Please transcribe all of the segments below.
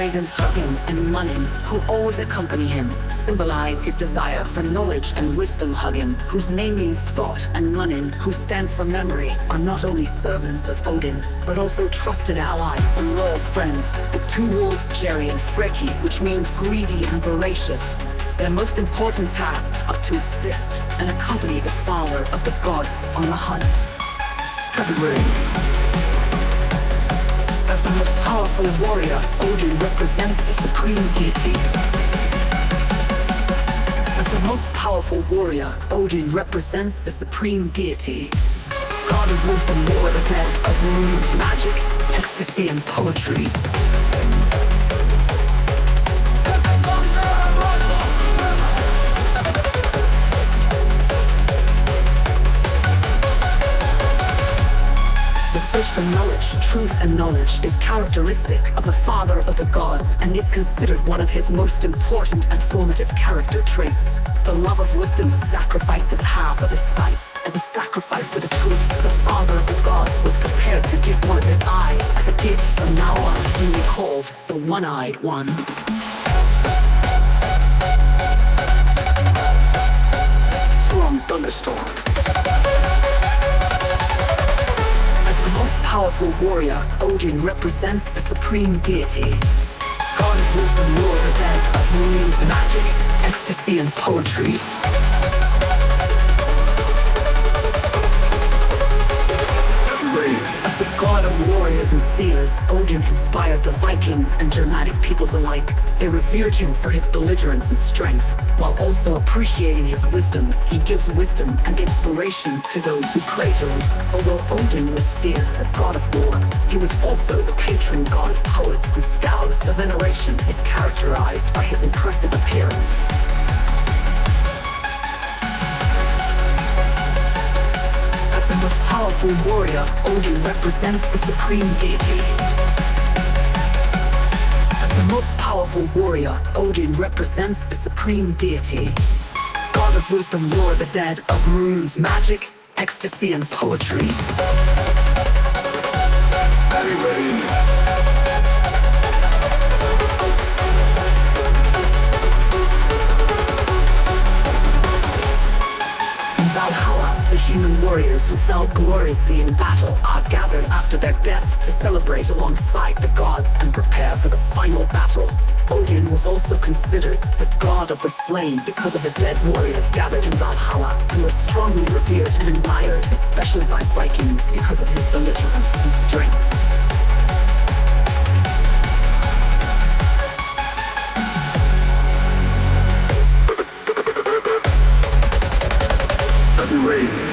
ravens Hugin and Munin, who always accompany him, symbolize his desire for knowledge and wisdom. Hugin, whose name means thought, and Munin, who stands for memory, are not only servants of Odin, but also trusted allies and loyal friends. The two wolves, Jerry and Freki, which means greedy and voracious. Their most important tasks are to assist and accompany the father of the gods on the hunt. Heavy Rain. As the most powerful warrior, Odin represents the supreme deity. As the most powerful warrior, Odin represents the supreme deity. God of wisdom, lord of dead, of runes, magic, ecstasy, and poetry. The search for knowledge, truth and knowledge is characteristic of the father of the gods and is considered one of his most important and formative character traits. The love of wisdom sacrifices half of his sight. As a sacrifice for the truth, the father of the gods was prepared to give one of his eyes as a gift. From now on, he will be called the One-Eyed One. Strong thunderstorm. Most powerful warrior, Odin represents the supreme deity. God of wisdom, lord of dead, of runes, magic, ecstasy, and poetry. As the god of warriors and seers, Odin inspired the Vikings and Germanic peoples alike. They revered him for his belligerence and strength, while also appreciating his wisdom. He gives wisdom and inspiration to those who pray to him. Although Odin was feared as a god of war, he was also the patron god of poets and scouts. The veneration is characterized by his impressive appearance. The most powerful warrior, Odin represents the supreme deity. As the most powerful warrior, Odin represents the supreme deity. God of wisdom, lord of the dead, of runes, magic, ecstasy, and poetry. Heavy Rain. Valhalla, the human warriors who fell gloriously in battle are gathered after their death to celebrate alongside the gods and prepare for the final battle. Odin was also considered the god of the slain because of the dead warriors gathered in Valhalla, and was strongly revered and admired, especially by Vikings, because of his belligerence and strength.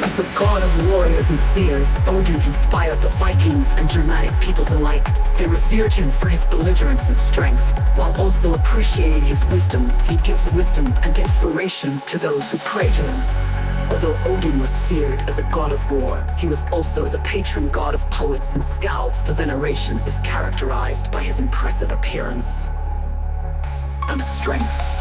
As the god of warriors and seers, Odin inspired the Vikings and Germanic peoples alike. They revered him for his belligerence and strength, while also appreciating his wisdom. He gives wisdom and inspiration to those who pray to him. Although Odin was feared as a god of war, he was also the patron god of poets and scouts. The veneration is characterized by his impressive appearance and strength.